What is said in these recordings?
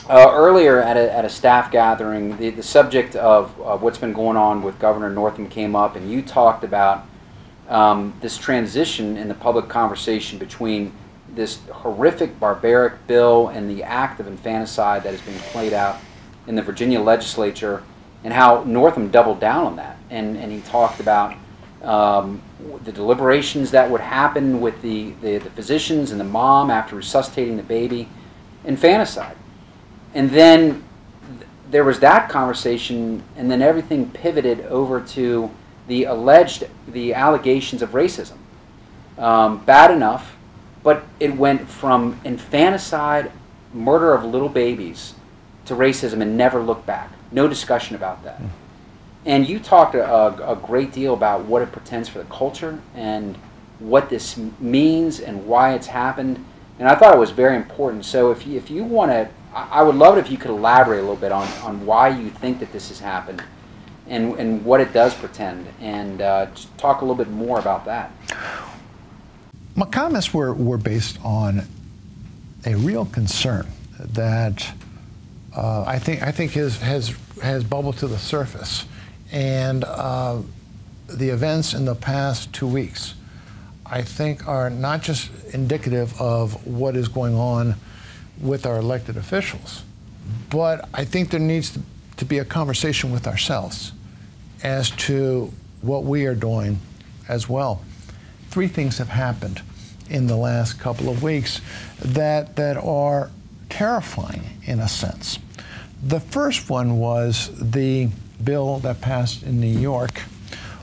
Earlier at a staff gathering, the subject of what's been going on with Governor Northam came up, and you talked about this transition in the public conversation between this horrific, barbaric bill and the act of infanticide that is being played out in the Virginia legislature, and how Northam doubled down on that. And he talked about the deliberations that would happen with the physicians and the mom after resuscitating the baby, infanticide. And then there was that conversation, and then everything pivoted over to the allegations of racism. Bad enough, but it went from infanticide, murder of little babies, to racism and never looked back. No discussion about that. And you talked a great deal about what it portends for the culture and what this means and why it's happened. And I thought it was very important. So if you want to, I would love it if you could elaborate a little bit on why you think that this has happened and what it does portend, and just talk a little bit more about that. My comments were based on a real concern that I think has bubbled to the surface, and the events in the past 2 weeks, I think, are not just indicative of what is going on with our elected officials, but I think there needs to be a conversation with ourselves as to what we are doing as well. 3 things have happened in the last couple of weeks that are terrifying in a sense. The first one was the bill that passed in New York,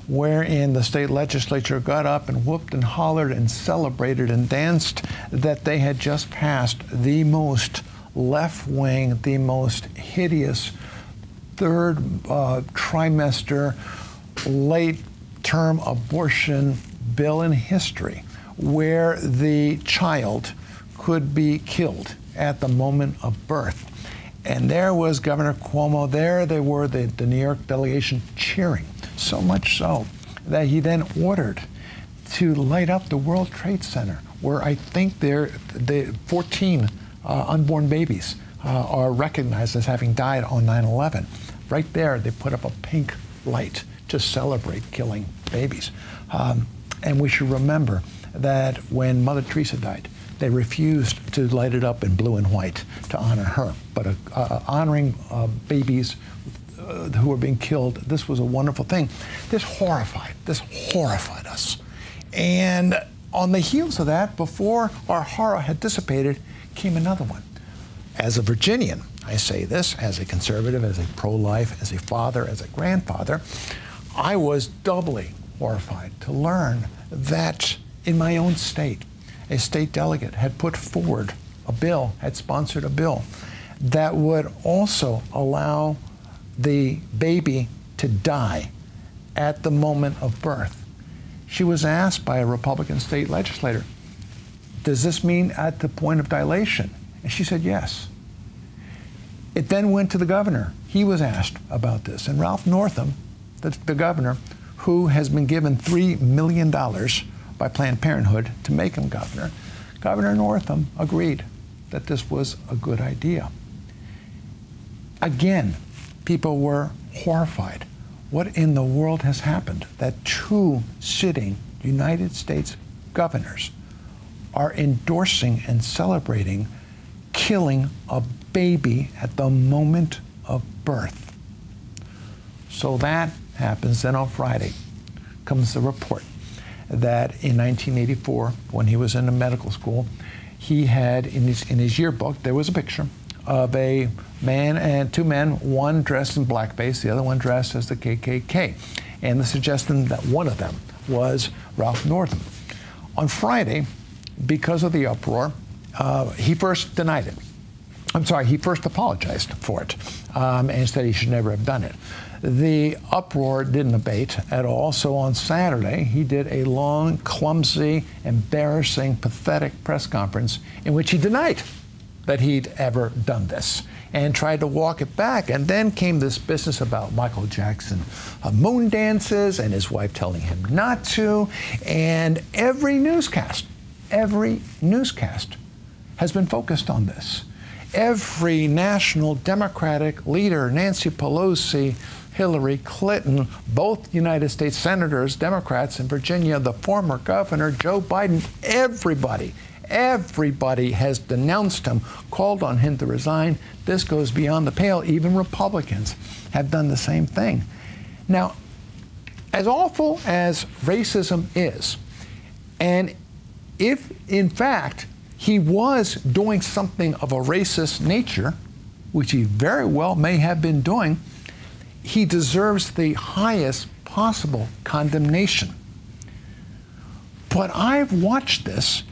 wherein the state legislature got up and whooped and hollered and celebrated and danced that they had just passed the most left-wing, the most hideous third trimester late-term abortion bill in history, where the child could be killed at the moment of birth. And there was Governor Cuomo, there they were, the New York delegation cheering, so much so that he then ordered to light up the World Trade Center, where I think the 14 unborn babies are recognized as having died on 9/11. Right there, they put up a pink light to celebrate killing babies. And we should remember that when Mother Teresa died, they refused to light it up in blue and white to honor her. But honoring babies who were being killed, this was a wonderful thing. This horrified us. And on the heels of that, before our horror had dissipated, came another one. As a Virginian, I say this, as a conservative, as a pro-life, as a father, as a grandfather, I was doubly horrified to learn that in my own state, a state delegate had put forward a bill, had sponsored a bill that would also allow the baby to die at the moment of birth. She was asked by a Republican state legislator, does this mean at the point of dilation? And she said yes. It then went to the governor. He was asked about this. And Ralph Northam, the governor, who has been given $3 million by Planned Parenthood to make him governor, Governor Northam agreed that this was a good idea. Again, people were horrified. What in the world has happened that 2 sitting United States governors are endorsing and celebrating killing a baby at the moment of birth? So that happens. Then on Friday comes the report that in 1984, when he was in a medical school, he had in his yearbook, there was a picture of a man and 2 men, one dressed in blackface, the other one dressed as the KKK. And the suggestion that one of them was Ralph Northam. On Friday, because of the uproar, he first denied it. I'm sorry, he first apologized for it and said he should never have done it. The uproar didn't abate at all, so on Saturday he did a long, clumsy, embarrassing, pathetic press conference in which he denied that he'd ever done this and tried to walk it back. And then came this business about Michael Jackson moon dances and his wife telling him not to, and every newscast has been focused on this. every national Democratic leader, Nancy Pelosi, Hillary Clinton, both United States senators, Democrats in Virginia, the former governor, Joe Biden, everybody has denounced him, called on him to resign. This goes beyond the pale. Even Republicans have done the same thing. Now, as awful as racism is, and if in fact he was doing something of a racist nature, which he very well may have been doing, he deserves the highest possible condemnation. But I've watched this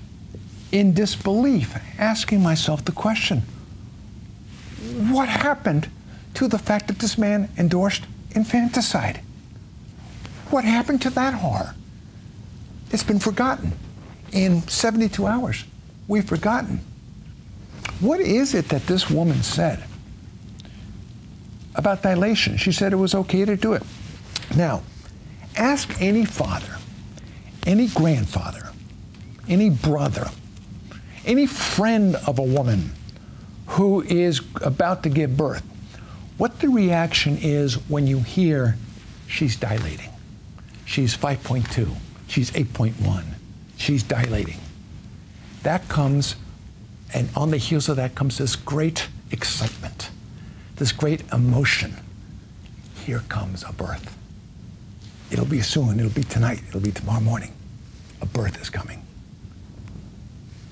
in disbelief, asking myself the question, what happened to the fact that this man endorsed infanticide? What happened to that horror? It's been forgotten. In 72 hours, we've forgotten. What is it that this woman said about dilation? She said it was okay to do it. Now, ask any father, any grandfather, any brother, any friend of a woman who is about to give birth, what the reaction is when you hear she's dilating. She's 5.2, she's 8.1, she's dilating. That comes, and on the heels of that comes this great excitement, this great emotion. Here comes a birth. It'll be soon, it'll be tonight, it'll be tomorrow morning. A birth is coming.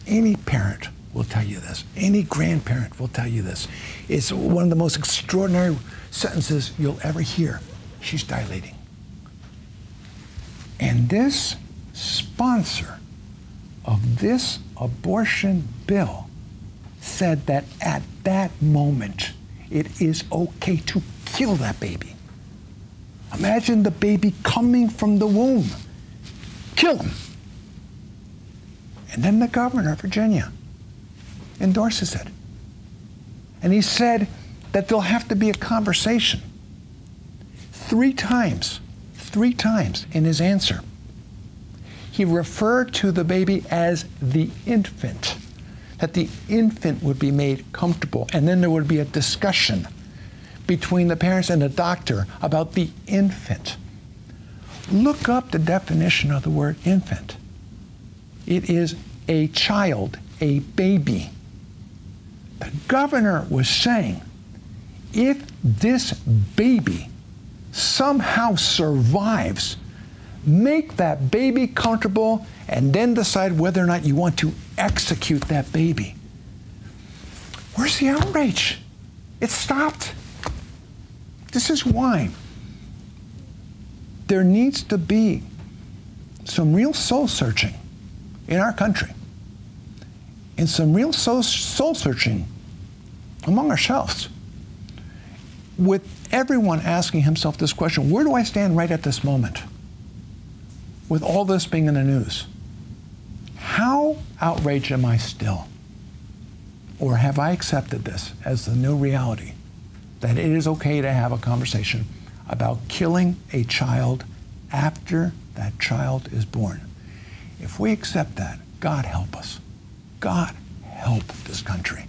Any parent will tell you this. Any grandparent will tell you this. It's one of the most extraordinary sentences you'll ever hear. She's dilating. And this sponsor of this abortion bill said that at that moment, it is okay to kill that baby. Imagine the baby coming from the womb. Kill him. And then the governor of Virginia endorses it. And he said that there'll have to be a conversation. Three times in his answer, he referred to the baby as the infant, that the infant would be made comfortable, and then there would be a discussion between the parents and the doctor about the infant. Look up the definition of the word infant. It is a child, a baby. The governor was saying, if this baby somehow survives, make that baby comfortable and then decide whether or not you want to execute that baby. Where's the outrage? It stopped. This is why there needs to be some real soul searching in our country, and some real soul searching among ourselves, with everyone asking himself this question: where do I stand right at this moment with all this being in the news? How outraged am I still? Or have I accepted this as the new reality, that it is okay to have a conversation about killing a child after that child is born? If we accept that, God help us. God help this country.